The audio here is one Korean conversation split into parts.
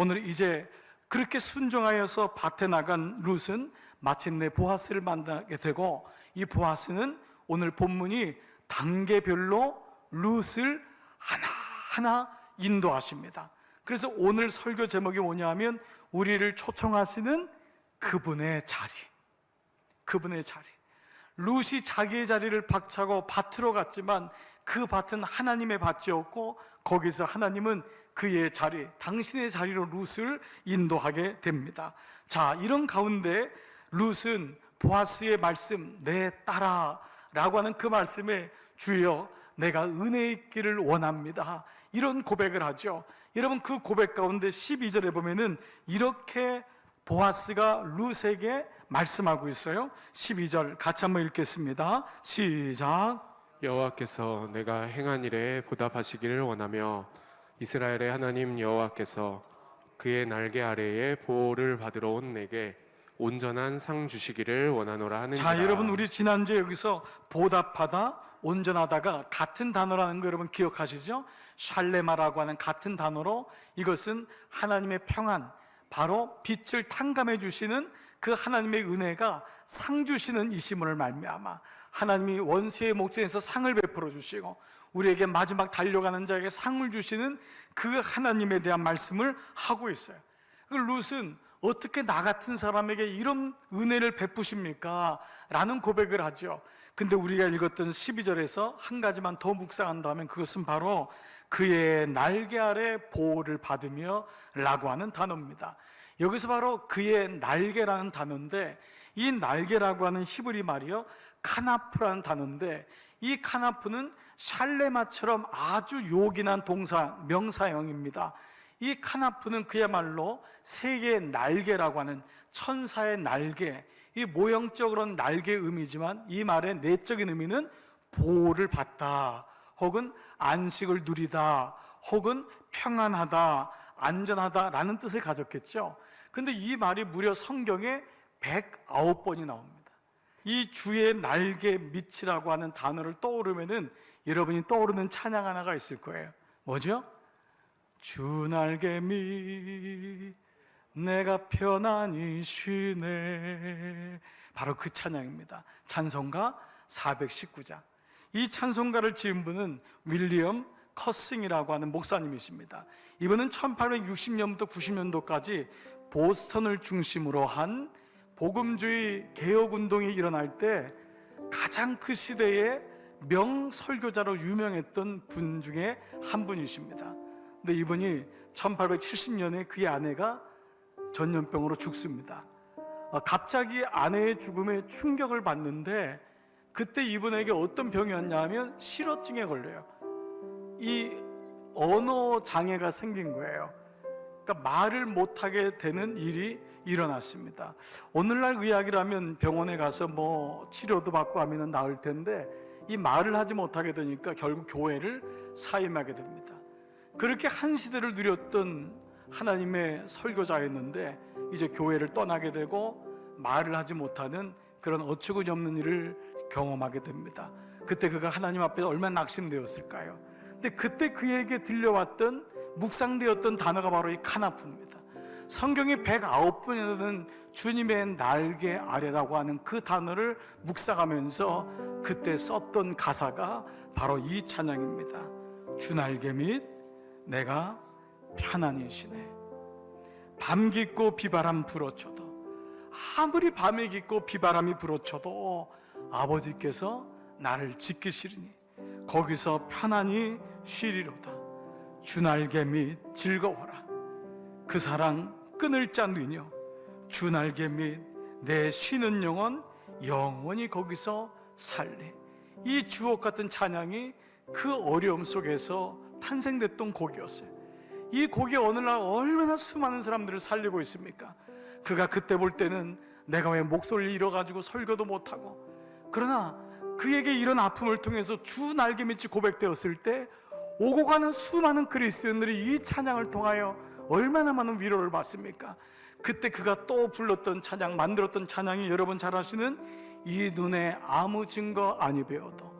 오늘 이제 그렇게 순종하여서 밭에 나간 룻은 마침내 보아스를 만나게 되고, 이 보아스는 오늘 본문이 단계별로 룻을 하나하나 인도하십니다. 그래서 오늘 설교 제목이 뭐냐면 우리를 초청하시는 그분의 자리. 그분의 자리. 룻이 자기의 자리를 박차고 밭으로 갔지만 그 밭은 하나님의 밭이었고, 거기서 하나님은 그의 자리, 당신의 자리로 룻을 인도하게 됩니다. 자, 이런 가운데 룻은 보아스의 말씀, 내 딸아 라고 하는 그 말씀에 주여 내가 은혜 있기를 원합니다, 이런 고백을 하죠. 여러분, 그 고백 가운데 12절에 보면은 이렇게 보아스가 룻에게 말씀하고 있어요. 12절 같이 한번 읽겠습니다. 시작. 여호와께서 내가 행한 일에 보답하시기를 원하며 이스라엘의 하나님 여호와께서 그의 날개 아래에 보호를 받으러 온 내게 온전한 상 주시기를 원하노라 하는지라. 자, 여러분, 우리 지난주에 여기서 보답하다, 온전하다가 같은 단어라는 거 여러분 기억하시죠? 샬레마라고 하는 같은 단어로 이것은 하나님의 평안, 바로 빛을 탕감해 주시는 그 하나님의 은혜가 상 주시는 이심을 말미암아 하나님이 원수의 목전에서 상을 베풀어 주시고 우리에게 마지막 달려가는 자에게 상을 주시는 그 하나님에 대한 말씀을 하고 있어요. 그 룻은 어떻게 나 같은 사람에게 이런 은혜를 베푸십니까? 라는 고백을 하죠. 근데 우리가 읽었던 12절에서 한 가지만 더 묵상한다면 그것은 바로 그의 날개 아래 보호를 받으며 라고 하는 단어입니다. 여기서 바로 그의 날개라는 단어인데, 이 날개라고 하는 히브리 말이요, 카나프라는 단어인데, 이 카나프는 샬레마처럼 아주 요긴한 동사, 명사형입니다. 이 카나프는 그야말로 세 개의 날개라고 하는 천사의 날개, 이 모형적으로는 날개의 의미지만 이 말의 내적인 의미는 보호를 받다, 혹은 안식을 누리다, 혹은 평안하다, 안전하다라는 뜻을 가졌겠죠. 근데 이 말이 무려 성경에 109번이 나옵니다. 이 주의 날개 밑이라고 하는 단어를 떠오르면은 여러분이 떠오르는 찬양 하나가 있을 거예요. 뭐죠? 주 날개 밑 내가 편안히 쉬네. 바로 그 찬양입니다. 찬송가 419장. 이 찬송가를 지은 분은 윌리엄 커싱이라고 하는 목사님이십니다. 이분은 1860년부터 90년도까지 보스턴을 중심으로 한 복음주의 개혁운동이 일어날 때 가장 그 시대의 명설교자로 유명했던 분 중에 한 분이십니다. 근데 이분이 1870년에 그의 아내가 전염병으로 죽습니다. 갑자기 아내의 죽음에 충격을 받는데 그때 이분에게 어떤 병이 왔냐면 실어증에 걸려요. 이 언어 장애가 생긴 거예요. 그러니까 말을 못하게 되는 일이 일어났습니다. 오늘날 의학이라면 병원에 가서 뭐 치료도 받고 하면 나을 텐데 이 말을 하지 못하게 되니까 결국 교회를 사임하게 됩니다. 그렇게 한 시대를 누렸던 하나님의 설교자였는데 이제 교회를 떠나게 되고 말을 하지 못하는 그런 어처구니 없는 일을 경험하게 됩니다. 그때 그가 하나님 앞에 얼마나 낙심되었을까요? 근데 그때 그에게 들려왔던 묵상되었던 단어가 바로 이 카나프입니다. 성경에 109번이라는 주님의 날개 아래라고 하는 그 단어를 묵상하면서 그때 썼던 가사가 바로 이 찬양입니다. 주 날개 밑 내가 편안히 쉬네. 밤 깊고 비바람 불어쳐도, 아무리 밤이 깊고 비바람이 불어쳐도 아버지께서 나를 지키시리니 거기서 편안히 쉬리로다. 주 날개 밑 즐거워라. 그 사랑 끊을 자 누이뇨. 주 날개 밑 내 쉬는 영혼 영원히 거기서 살리. 이 주옥 같은 찬양이 그 어려움 속에서 탄생됐던 곡이었어요. 이 곡이 오늘날 얼마나 수많은 사람들을 살리고 있습니까? 그가 그때 볼 때는 내가 왜 목소리를 잃어가지고 설교도 못하고, 그러나 그에게 이런 아픔을 통해서 주 날개 밑이 고백되었을 때 오고 가는 수많은 그리스도인들이 이 찬양을 통하여 얼마나 많은 위로를 받습니까? 그때 그가 또 불렀던 찬양, 만들었던 찬양이 여러분 잘 아시는 이 눈에 아무 증거 아니 배워도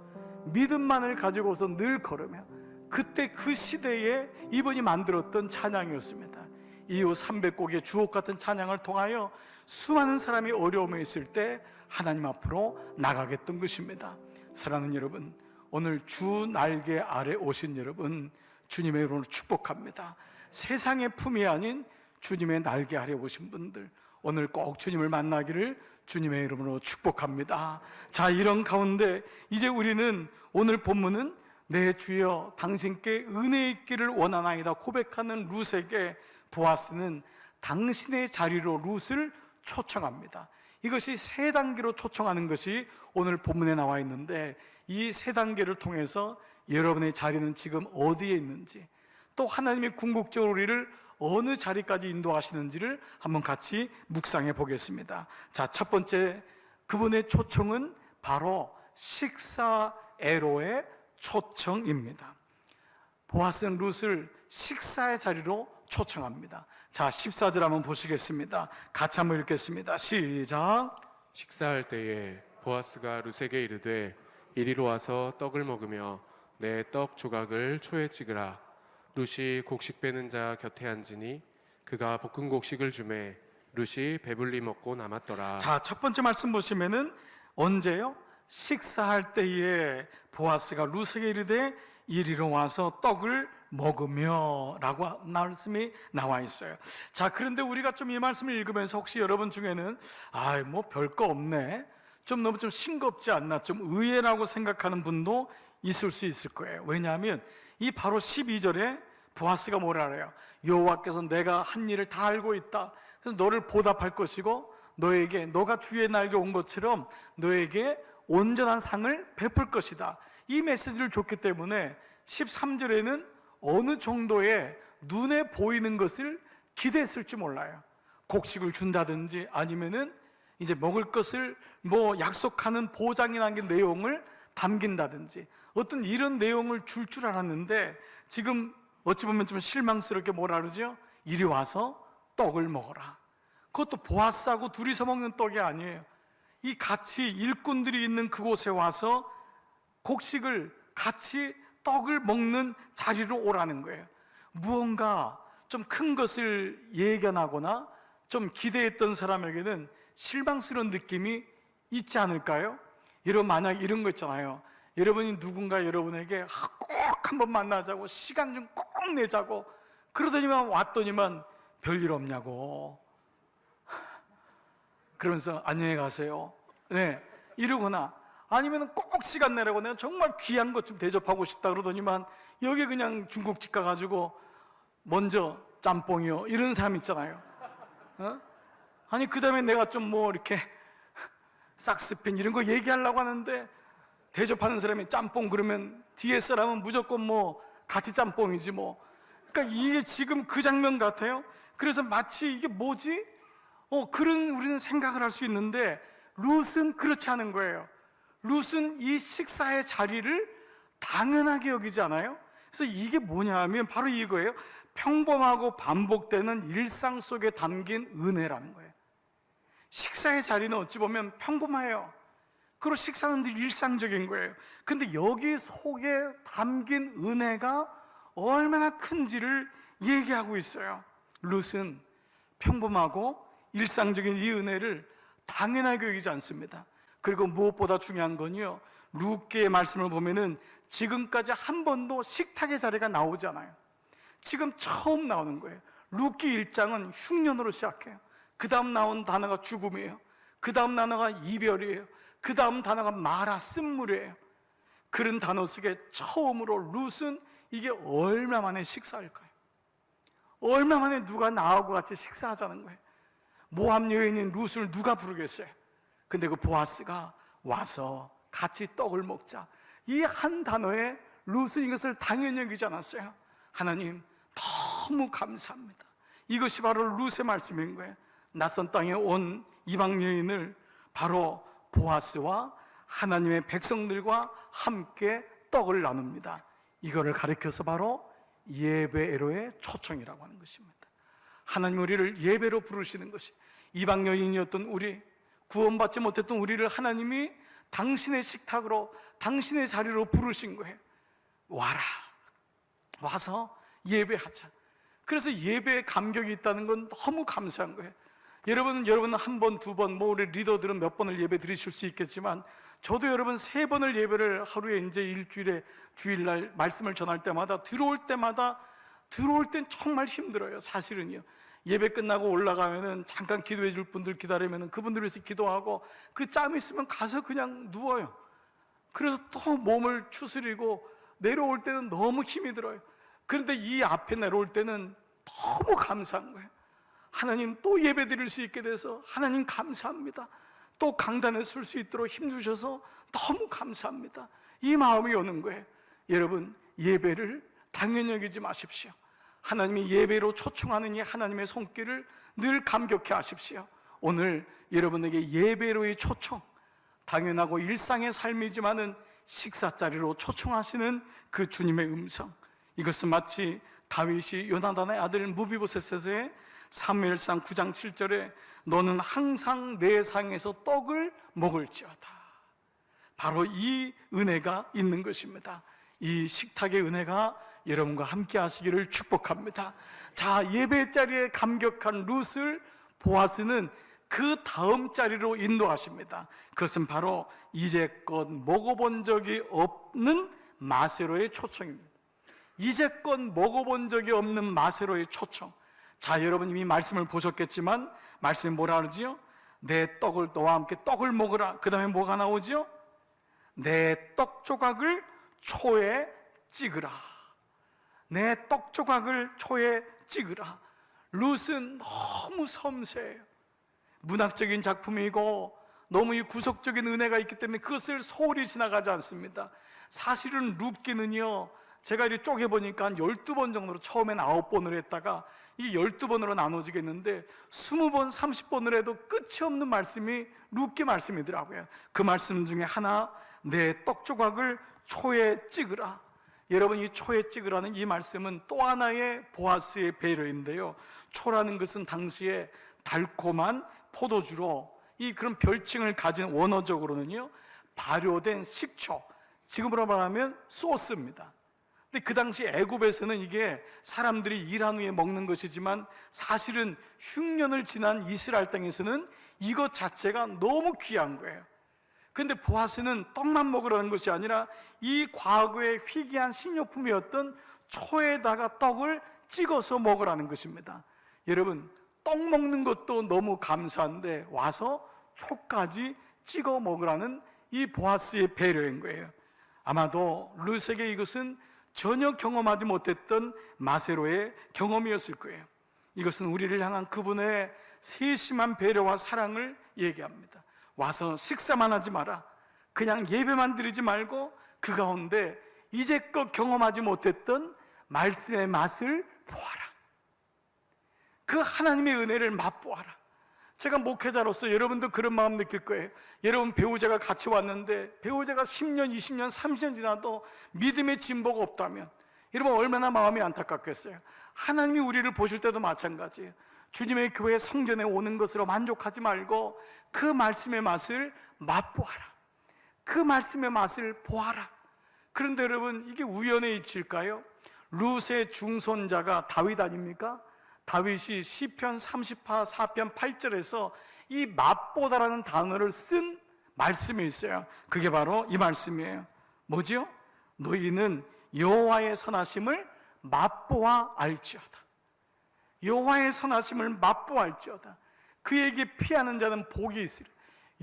믿음만을 가지고서 늘 걸으며, 그때 그 시대에 이분이 만들었던 찬양이었습니다. 이후 300곡의 주옥 같은 찬양을 통하여 수많은 사람이 어려움에 있을 때 하나님 앞으로 나가겠던 것입니다. 사랑하는 여러분, 오늘 주 날개 아래 오신 여러분, 주님의 이름으로 축복합니다. 세상의 품이 아닌 주님의 날개 아래 오신 분들, 오늘 꼭 주님을 만나기를 주님의 이름으로 축복합니다. 자, 이런 가운데 이제 우리는 오늘 본문은 내 주여 당신께 은혜 있기를 원하나이다 고백하는 룻에게 보아스는 당신의 자리로 룻을 초청합니다. 이것이 세 단계로 초청하는 것이 오늘 본문에 나와 있는데, 이 세 단계를 통해서 여러분의 자리는 지금 어디에 있는지, 또 하나님이 궁극적으로 우리를 어느 자리까지 인도하시는지를 한번 같이 묵상해 보겠습니다. 자, 첫 번째, 그분의 초청은 바로 식사애로의 초청입니다. 보아스는 룻을 식사의 자리로 초청합니다. 자, 14절 한번 보시겠습니다. 같이 한번 읽겠습니다. 시작. 식사할 때에 보아스가 룻에게 이르되 이리로 와서 떡을 먹으며 내 떡 조각을 초에 찍으라. 룻이 곡식 빼는 자 곁에 앉으니 그가 볶은 곡식을 주매 룻이 배불리 먹고 남았더라. 자, 첫 번째 말씀 보시면은 언제요? 식사할 때에 보아스가 룻에게 이르되 이리로 와서 떡을 먹으며 라고 말씀이 나와 있어요. 자, 그런데 우리가 좀 이 말씀을 읽으면서 혹시 여러분 중에는 뭐 별거 없네, 좀 너무 좀 싱겁지 않나, 좀 의외라고 생각하는 분도 있을 수 있을 거예요. 왜냐하면 이 바로 12절에 보아스가 뭐라 그래요? 여호와께서 내가 한 일을 다 알고 있다. 그래서 너를 보답할 것이고 너에게, 너가 주의 날개 온 것처럼 너에게 온전한 상을 베풀 것이다. 이 메시지를 줬기 때문에 13절에는 어느 정도의 눈에 보이는 것을 기대했을지 몰라요. 곡식을 준다든지 아니면은 이제 먹을 것을 약속하는 보장이라는 내용을 담긴다든지 어떤 이런 내용을 줄 알았는데, 지금 어찌 보면 좀 실망스럽게 뭐라 그러죠? 이리 와서 떡을 먹어라. 그것도 보아스하고 둘이서 먹는 떡이 아니에요. 이 같이 일꾼들이 있는 그곳에 와서 곡식을 같이 떡을 먹는 자리로 오라는 거예요. 무언가 좀 큰 것을 예견하거나 좀 기대했던 사람에게는 실망스러운 느낌이 있지 않을까요? 여러분, 만약 이런 거 있잖아요. 여러분이 누군가 여러분에게 꼭 한번 만나자고 시간 좀 꼭 내자고 그러더니만 왔더니만 별일 없냐고, 그러면서 안녕히 가세요, 네, 이러거나 아니면 꼭 시간 내라고 내가 정말 귀한 것 좀 대접하고 싶다 그러더니만 여기 그냥 중국집 가가지고 먼저 짬뽕이요 이런 사람 있잖아요. 아니 그 다음에 내가 좀 이렇게 삭스핀 이런 거 얘기하려고 하는데 대접하는 사람이 짬뽕 그러면 뒤에 사람은 무조건 같이 짬뽕이지 그러니까 이게 지금 그 장면 같아요. 그래서 마치 이게 뭐지? 그런 우리는 생각을 할 수 있는데 룻은 그렇지 않은 거예요. 룻은 이 식사의 자리를 당연하게 여기지 않아요? 그래서 이게 뭐냐 하면 바로 이거예요. 평범하고 반복되는 일상 속에 담긴 은혜라는 거예요. 식사의 자리는 어찌 보면 평범해요. 그리고 식사는 늘 일상적인 거예요. 근데 여기 속에 담긴 은혜가 얼마나 큰지를 얘기하고 있어요. 룻은 평범하고 일상적인 이 은혜를 당연하게 여기지 않습니다. 그리고 무엇보다 중요한 건요, 룻기의 말씀을 보면은 지금까지 한 번도 식탁의 자리가 나오지 않아요. 지금 처음 나오는 거예요. 룻기 1장은 흉년으로 시작해요. 그 다음 나온 단어가 죽음이에요. 그 다음 단어가 이별이에요. 그 다음 단어가 마라, 쓴물이에요. 그런 단어 속에 처음으로 룻은 이게 얼마 만에 식사할까요? 얼마 만에 누가 나하고 같이 식사하자는 거예요. 모함 여인인 룻을 누가 부르겠어요? 근데 그 보아스가 와서 같이 떡을 먹자, 이 한 단어에 룻은 이것을 당연히 여기지 않았어요. 하나님 너무 감사합니다. 이것이 바로 룻의 말씀인 거예요. 낯선 땅에 온 이방 여인을 바로 보아스와 하나님의 백성들과 함께 떡을 나눕니다. 이거를 가리켜서 바로 예배로의 초청이라고 하는 것입니다. 하나님 우리를 예배로 부르시는 것이, 이방 여인이었던 우리, 구원받지 못했던 우리를 하나님이 당신의 식탁으로, 당신의 자리로 부르신 거예요. 와라, 와서 예배하자. 그래서 예배에 감격이 있다는 건 너무 감사한 거예요. 여러분은 한 번, 두 번, 뭐 우리 리더들은 몇 번을 예배 드리실 수 있겠지만, 저도 여러분 3번을 예배를 하루에 이제 일주일에 주일날 말씀을 전할 때마다 들어올 땐 정말 힘들어요. 사실은요. 예배 끝나고 올라가면은 잠깐 기도해 줄 분들 기다리면은 그분들 위해서 기도하고, 그 짬 있으면 가서 그냥 누워요. 그래서 또 몸을 추스리고 내려올 때는 너무 힘이 들어요. 그런데 이 앞에 내려올 때는 너무 감사한 거예요. 하나님 또 예배 드릴 수 있게 돼서 하나님 감사합니다. 또 강단에 설 수 있도록 힘주셔서 너무 감사합니다. 이 마음이 오는 거예요. 여러분, 예배를 당연히 여기지 마십시오. 하나님이 예배로 초청하는 이 하나님의 손길을 늘 감격해 하십시오. 오늘 여러분에게 예배로의 초청, 당연하고 일상의 삶이지만은 식사자리로 초청하시는 그 주님의 음성, 이것은 마치 다윗이 요나단의 아들 무비보셋에게 사무엘상 9장 7절에 너는 항상 내 상에서 떡을 먹을지어다, 바로 이 은혜가 있는 것입니다. 이 식탁의 은혜가 여러분과 함께 하시기를 축복합니다. 자, 예배 자리에 감격한 룻을 보아스는 그 다음 자리로 인도하십니다. 그것은 바로 이제껏 먹어본 적이 없는 마세로의 초청입니다. 이제껏 먹어본 적이 없는 마세로의 초청. 자, 여러분 이미 말씀을 보셨겠지만 말씀이 뭐라 그러지요? 내 떡을, 너와 함께 떡을 먹으라. 그 다음에 뭐가 나오죠? 내 떡 조각을 초에 찍으라. 내 떡 조각을 초에 찍으라. 룻은 너무 섬세해요. 문학적인 작품이고 너무 이 구속적인 은혜가 있기 때문에 그것을 소홀히 지나가지 않습니다. 사실은 룻기는요, 제가 이렇게 쪼개보니까 한 12번 정도로, 처음엔 9번으로 했다가 이 12번으로 나눠지겠는데 20번, 30번을 해도 끝이 없는 말씀이 룻기 말씀이더라고요. 그 말씀 중에 하나, 내 떡 조각을 초에 찍으라. 여러분, 이 초에 찍으라는 이 말씀은 또 하나의 보아스의 배려인데요, 초라는 것은 당시에 달콤한 포도주로 이 그런 별칭을 가진, 원어적으로는요 발효된 식초, 지금으로 말하면 소스입니다. 근데 그 당시 애굽에서는 이게 사람들이 일한 후에 먹는 것이지만 사실은 흉년을 지난 이스라엘 땅에서는 이것 자체가 너무 귀한 거예요. 근데 보아스는 떡만 먹으라는 것이 아니라 이 과거의 희귀한 식료품이었던 초에다가 떡을 찍어서 먹으라는 것입니다. 여러분, 떡 먹는 것도 너무 감사한데 와서 초까지 찍어 먹으라는 이 보아스의 배려인 거예요. 아마도 룻에게 이것은 전혀 경험하지 못했던 마세로의 경험이었을 거예요. 이것은 우리를 향한 그분의 세심한 배려와 사랑을 얘기합니다. 와서 식사만 하지 마라. 그냥 예배만 드리지 말고 그 가운데 이제껏 경험하지 못했던 말씀의 맛을 보아라. 그 하나님의 은혜를 맛보아라. 제가 목회자로서 여러분도 그런 마음 느낄 거예요. 여러분 배우자가 같이 왔는데 배우자가 10년, 20년, 30년 지나도 믿음의 진보가 없다면 여러분 얼마나 마음이 안타깝겠어요. 하나님이 우리를 보실 때도 마찬가지예요. 주님의 교회 성전에 오는 것으로 만족하지 말고 그 말씀의 맛을 맛보아라. 그 말씀의 맛을 보아라. 그런데 여러분, 이게 우연의 이치일까요? 룻의 중손자가 다윗 아닙니까? 다윗이 시편 30파 4편 8절에서 이 맛보다라는 단어를 쓴 말씀이 있어요. 그게 바로 이 말씀이에요. 뭐지요? 너희는 여호와의 선하심을 맛보아 알지어다. 여호와의 선하심을 맛보아 알지어다. 그에게 피하는 자는 복이 있으리.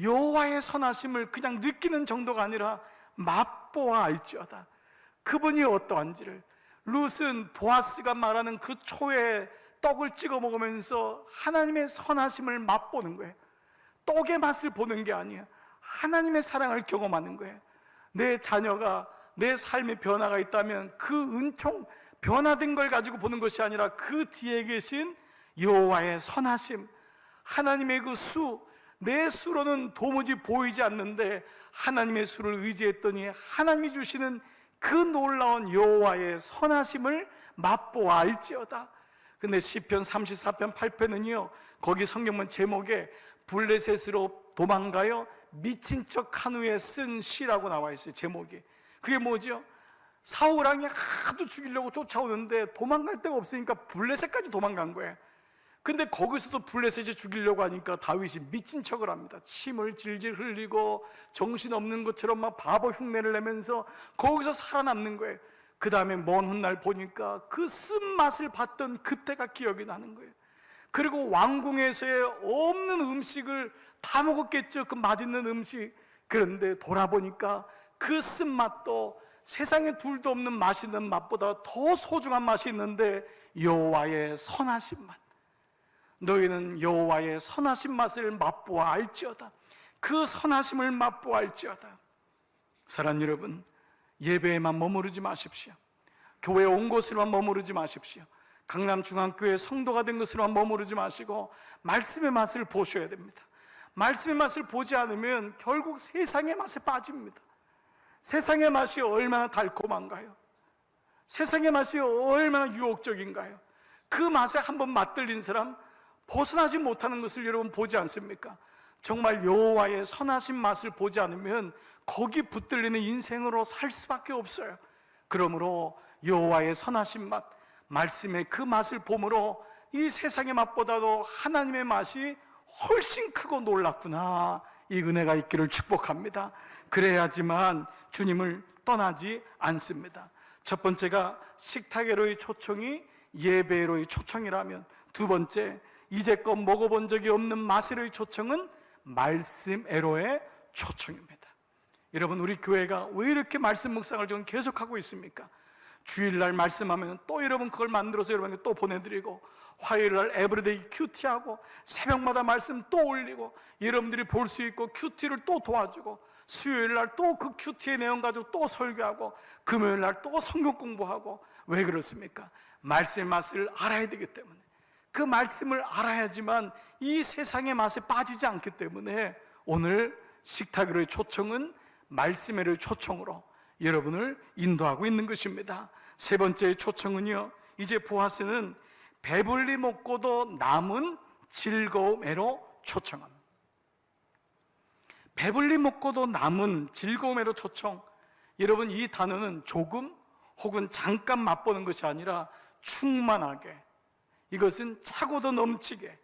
여호와의 선하심을 그냥 느끼는 정도가 아니라 맛보아 알지어다. 그분이 어떠한지를. 룻은 보아스가 말하는 그 초에 떡을 찍어 먹으면서 하나님의 선하심을 맛보는 거예요. 떡의 맛을 보는 게 아니에요. 하나님의 사랑을 경험하는 거예요. 내 자녀가, 내 삶의 변화가 있다면 그 은총, 변화된 걸 가지고 보는 것이 아니라 그 뒤에 계신 여호와의 선하심, 하나님의 그 수, 내 수로는 도무지 보이지 않는데 하나님의 수를 의지했더니 하나님이 주시는 그 놀라운 여호와의 선하심을 맛보아 알지어다. 근데 시편 34편 8편은요, 거기 성경문 제목에 블레셋으로 도망가요 미친 척 한 후에 쓴 시라고 나와 있어요. 제목이. 그게 뭐죠? 사울 왕이 하도 죽이려고 쫓아오는데 도망갈 데가 없으니까 블레셋까지 도망간 거예요. 근데 거기서도 블레셋이 죽이려고 하니까 다윗이 미친 척을 합니다. 침을 질질 흘리고 정신없는 것처럼 막 바보 흉내를 내면서 거기서 살아남는 거예요. 그 다음에 먼 훗날 보니까 그 쓴맛을 봤던 그때가 기억이 나는 거예요. 그리고 왕궁에서의 없는 음식을 다 먹었겠죠. 그 맛있는 음식. 그런데 돌아보니까 그 쓴맛도 세상에 둘도 없는 맛있는 맛보다 더 소중한 맛이 있는데 여호와의 선하신 맛. 너희는 여호와의 선하신 맛을 맛보아 알지어다. 그 선하심을 맛보아 알지어다. 사랑하는 여러분, 예배에만 머무르지 마십시오. 교회에 온 것으로만 머무르지 마십시오. 강남중앙교회 성도가 된 것으로만 머무르지 마시고 말씀의 맛을 보셔야 됩니다. 말씀의 맛을 보지 않으면 결국 세상의 맛에 빠집니다. 세상의 맛이 얼마나 달콤한가요? 세상의 맛이 얼마나 유혹적인가요? 그 맛에 한번 맛들린 사람 벗어나지 못하는 것을 여러분 보지 않습니까? 정말 여호와의 선하신 맛을 보지 않으면 거기 붙들리는 인생으로 살 수밖에 없어요. 그러므로 여호와의 선하신 맛, 말씀의 그 맛을 보므로 이 세상의 맛보다도 하나님의 맛이 훨씬 크고 놀랍구나, 이 은혜가 있기를 축복합니다. 그래야지만 주님을 떠나지 않습니다. 첫 번째가 식탁에로의 초청이 예배로의 초청이라면, 두 번째 이제껏 먹어본 적이 없는 맛으로의 초청은 말씀애로의 초청입니다. 여러분, 우리 교회가 왜 이렇게 말씀 묵상을 지금 계속하고 있습니까? 주일날 말씀하면 또 여러분 그걸 만들어서 여러분에게 또 보내드리고, 화요일날 에브리데이 큐티하고, 새벽마다 말씀 또 올리고, 여러분들이 볼 수 있고 큐티를 또 도와주고, 수요일날 또 그 큐티의 내용 가지고 또 설교하고, 금요일날 또 성경 공부하고. 왜 그렇습니까? 말씀의 맛을 알아야 되기 때문에. 그 말씀을 알아야지만 이 세상의 맛에 빠지지 않기 때문에 오늘 식탁으로의 초청은 말씀의 초청으로 여러분을 인도하고 있는 것입니다. 세 번째의 초청은요, 이제 보아스는 배불리 먹고도 남은 즐거움에로 초청합니다. 배불리 먹고도 남은 즐거움에로 초청. 여러분, 이 단어는 조금 혹은 잠깐 맛보는 것이 아니라 충만하게, 이것은 차고도 넘치게,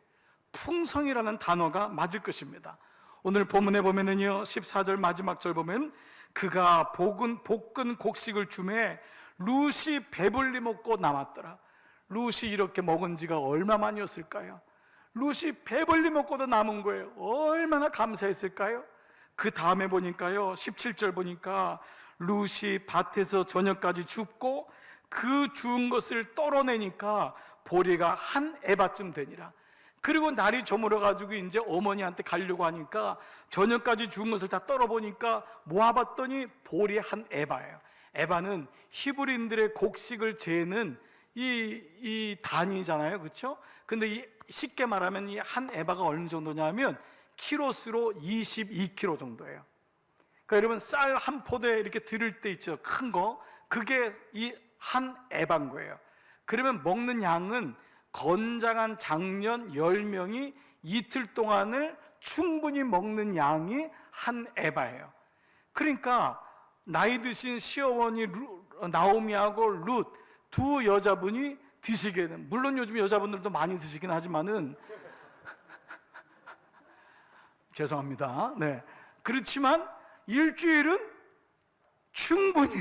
풍성이라는 단어가 맞을 것입니다. 오늘 본문에 보면은요, 14절 마지막 절 보면 그가 볶은 곡식을 주매 룻이 배불리 먹고 남았더라. 룻이 이렇게 먹은 지가 얼마만이었을까요? 룻이 배불리 먹고도 남은 거예요. 얼마나 감사했을까요? 그 다음에 보니까요, 17절 보니까 룻이 밭에서 저녁까지 줍고 그 주운 것을 떨어내니까 보리가 한 에바쯤 되니라. 그리고 날이 저물어가지고 이제 어머니한테 가려고 하니까 저녁까지 주운 것을 다 떨어보니까 모아봤더니 보리 한 에바예요. 에바는 히브리인들의 곡식을 재는 이 단위잖아요, 그렇죠? 근데 쉽게 말하면 이 한 에바가 어느 정도냐면 키로수로 22kg 정도예요. 그러니까 여러분, 쌀 한 포대 이렇게 들을 때 있죠, 큰 거. 그게 이 한 에바인 거예요. 그러면 먹는 양은 건장한 장년 10명이 이틀 동안을 충분히 먹는 양이 한 에바예요. 그러니까 나이 드신 시어머니 나오미하고 룻 두 여자분이 드시게 된, 물론 요즘 여자분들도 많이 드시긴 하지만은 죄송합니다. 네, 그렇지만 일주일은 충분히,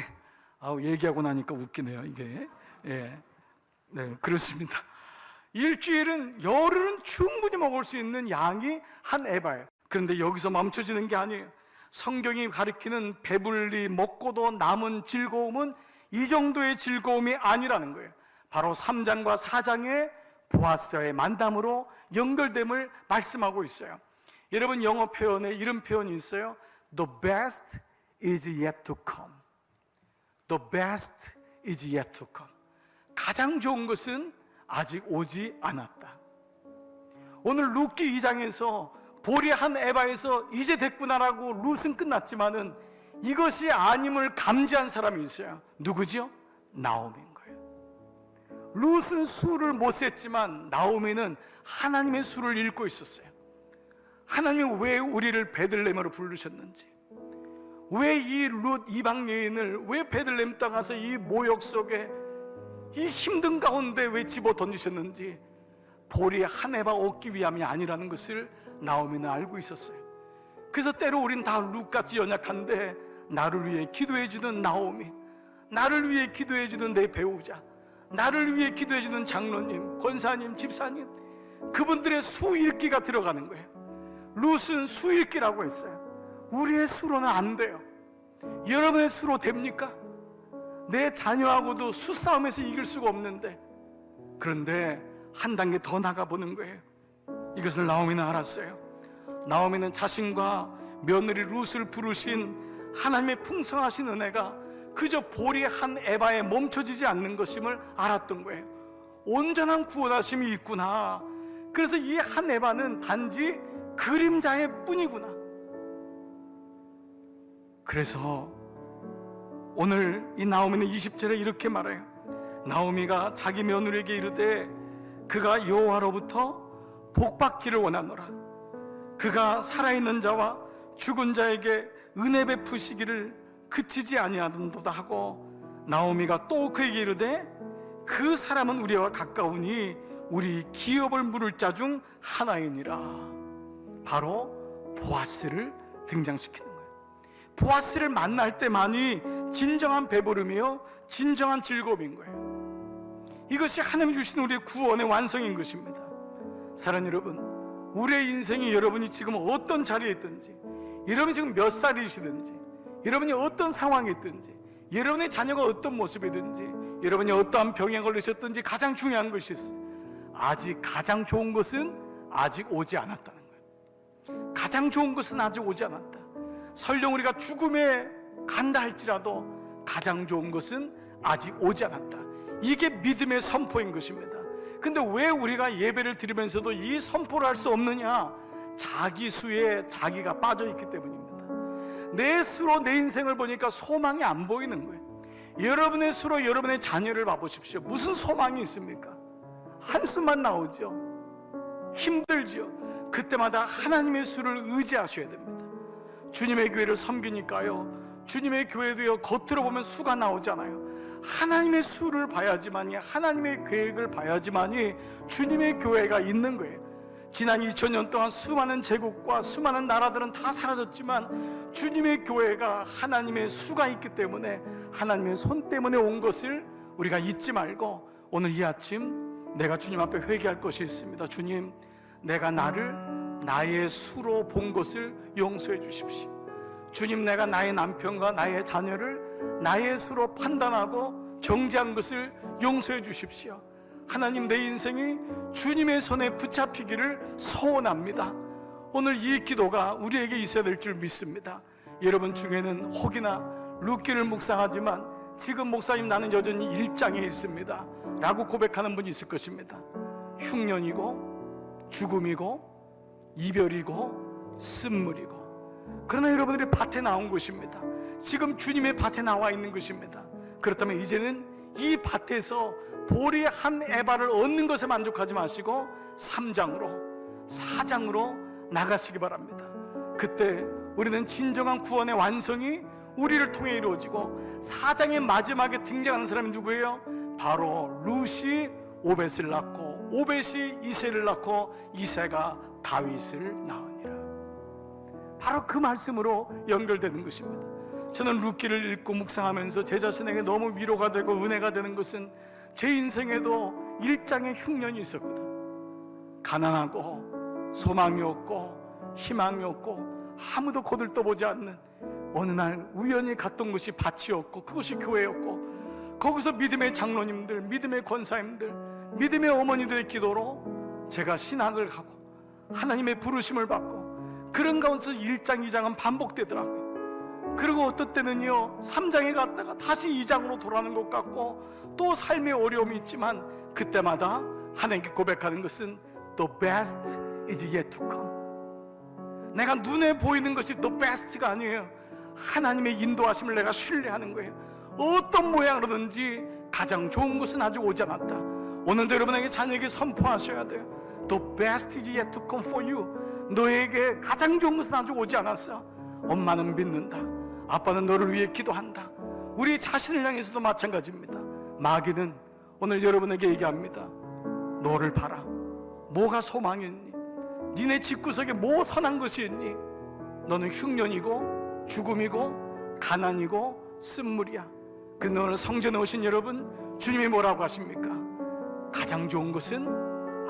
얘기하고 나니까 웃기네요, 이게. 예, 네, 그렇습니다. 일주일은, 열흘은 충분히 먹을 수 있는 양이 한 에바예요. 그런데 여기서 멈춰지는 게 아니에요. 성경이 가리키는 배불리 먹고도 남은 즐거움은 이 정도의 즐거움이 아니라는 거예요. 바로 3장과 4장의 보아스와의 만남으로 연결됨을 말씀하고 있어요. 여러분, 영어 표현에 이런 표현이 있어요. The best is yet to come. The best is yet to come. 가장 좋은 것은 아직 오지 않았다. 오늘 룻기 2장에서 보리 한 에바에서 이제 됐구나라고 룻은 끝났지만은 이것이 아님을 감지한 사람이 있어요. 누구죠? 나오미인 거예요. 룻은 수를 못 셌지만 나오미는 하나님의 수를 읽고 있었어요. 하나님이 왜 우리를 베들레헴으로 부르셨는지, 왜 이 룻 이방 여인을 왜 베들레헴 땅 가서 이 모욕 속에 이 힘든 가운데 왜 집어 던지셨는지 보리 한 에바 얻기 위함이 아니라는 것을 나오미는 알고 있었어요. 그래서 때로 우린 다 룻같이 연약한데 나를 위해 기도해주는 나오미, 나를 위해 기도해주는 내 배우자, 나를 위해 기도해주는 장로님, 권사님, 집사님, 그분들의 수일기가 들어가는 거예요. 룻은 수일기라고 했어요. 우리의 수로는 안 돼요. 여러분의 수로 됩니까? 내 자녀하고도 수싸움에서 이길 수가 없는데, 그런데 한 단계 더 나가보는 거예요. 이것을 나오미는 알았어요. 나오미는 자신과 며느리 룻을 부르신 하나님의 풍성하신 은혜가 그저 보리 한 에바에 멈춰지지 않는 것임을 알았던 거예요. 온전한 구원하심이 있구나. 그래서 이 한 에바는 단지 그림자의 뿐이구나. 그래서 오늘 이 나오미는 20절에 이렇게 말해요. 나오미가 자기 며느리에게 이르되 그가 여호와로부터 복받기를 원하노라. 그가 살아있는 자와 죽은 자에게 은혜 베푸시기를 그치지 아니하는도다 하고, 나오미가 또 그에게 이르되 그 사람은 우리와 가까우니 우리 기업을 물을 자 중 하나이니라. 바로 보아스를 등장시키는 거예요. 보아스를 만날 때만이 진정한 배부름이요 진정한 즐거움인 거예요. 이것이 하나님이 주신 우리의 구원의 완성인 것입니다. 사랑하는 여러분, 우리의 인생이 여러분이 지금 어떤 자리에 있든지, 여러분이 지금 몇 살이시든지, 여러분이 어떤 상황에 있든지, 여러분의 자녀가 어떤 모습이든지, 여러분이 어떠한 병에 걸리셨든지, 가장 중요한 것이 있어요. 아직 가장 좋은 것은 아직 오지 않았다는 거예요. 가장 좋은 것은 아직 오지 않았다. 설령 우리가 죽음에 간다 할지라도 가장 좋은 것은 아직 오지 않았다. 이게 믿음의 선포인 것입니다. 근데 왜 우리가 예배를 드리면서도 이 선포를 할 수 없느냐? 자기 수에 자기가 빠져있기 때문입니다. 내 수로 내 인생을 보니까 소망이 안 보이는 거예요. 여러분의 수로 여러분의 자녀를 봐보십시오. 무슨 소망이 있습니까? 한숨만 나오죠. 힘들지요. 그때마다 하나님의 수를 의지하셔야 됩니다. 주님의 교회를 섬기니까요, 주님의 교회도요, 겉으로 보면 수가 나오잖아요. 하나님의 수를 봐야지만이, 하나님의 계획을 봐야지만이 주님의 교회가 있는 거예요. 지난 2000년 동안 수많은 제국과 수많은 나라들은 다 사라졌지만 주님의 교회가 하나님의 수가 있기 때문에, 하나님의 손 때문에 온 것을 우리가 잊지 말고, 오늘 이 아침 내가 주님 앞에 회개할 것이 있습니다. 주님, 내가 나를 나의 수로 본 것을 용서해 주십시오. 주님, 내가 나의 남편과 나의 자녀를 나의 수로 판단하고 정죄한 것을 용서해 주십시오. 하나님, 내 인생이 주님의 손에 붙잡히기를 소원합니다. 오늘 이 기도가 우리에게 있어야 될 줄 믿습니다. 여러분 중에는 혹이나 룻기를 묵상하지만 지금 목사님 나는 여전히 1장에 있습니다 라고 고백하는 분이 있을 것입니다. 흉년이고 죽음이고 이별이고 쓴물이고, 그러나 여러분들이 밭에 나온 것입니다. 지금 주님의 밭에 나와 있는 것입니다. 그렇다면 이제는 이 밭에서 보리 한 에바를 얻는 것에 만족하지 마시고 3장으로 4장으로 나가시기 바랍니다. 그때 우리는 진정한 구원의 완성이 우리를 통해 이루어지고, 4장의 마지막에 등장하는 사람이 누구예요? 바로 룻이 오벳을 낳고, 오벳이 이새를 낳고, 이새가 다윗을 낳으니라. 바로 그 말씀으로 연결되는 것입니다. 저는 룻기를 읽고 묵상하면서 제 자신에게 너무 위로가 되고 은혜가 되는 것은, 제 인생에도 1장의 흉년이 있었거든. 가난하고 소망이 없고 희망이 없고 아무도 거들떠보지 않는 어느 날 우연히 갔던 것이 밭이었고, 그것이 교회였고, 거기서 믿음의 장로님들, 믿음의 권사님들, 믿음의 어머니들의 기도로 제가 신학을 가고 하나님의 부르심을 받고, 그런 가운데서 1장, 2장은 반복되더라고요. 그리고 어떤 때는요 3장에 갔다가 다시 2장으로 돌아가는 것 같고, 또 삶의 어려움이 있지만 그때마다 하나님께 고백하는 것은 The best is yet to come. 내가 눈에 보이는 것이 The best가 아니에요. 하나님의 인도하심을 내가 신뢰하는 거예요. 어떤 모양으로든지 가장 좋은 것은 아직 오지 않았다. 오늘도 여러분에게 자녀에게 선포하셔야 돼요. The best is yet to come for you. 너에게 가장 좋은 것은 아직 오지 않았어. 엄마는 믿는다, 아빠는 너를 위해 기도한다. 우리 자신을 향해서도 마찬가지입니다. 마귀는 오늘 여러분에게 얘기합니다. 너를 봐라. 뭐가 소망이 있니? 니네 집구석에 뭐 선한 것이 있니? 너는 흉년이고 죽음이고 가난이고 쓴물이야. 근데 오늘 성전에 오신 여러분, 주님이 뭐라고 하십니까? 가장 좋은 것은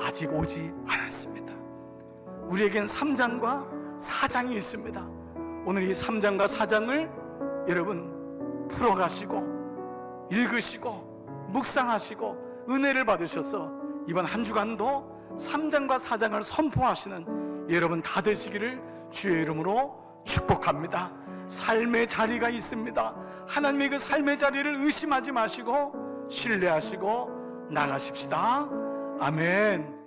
아직 오지 않았습니다. 우리에겐 3장과 4장이 있습니다. 오늘 이 3장과 4장을 여러분 풀어가시고 읽으시고 묵상하시고 은혜를 받으셔서 이번 한 주간도 3장과 4장을 선포하시는 여러분 다 되시기를 주의 이름으로 축복합니다. 삶의 자리가 있습니다. 하나님의 그 삶의 자리를 의심하지 마시고 신뢰하시고 나가십시다. 아멘.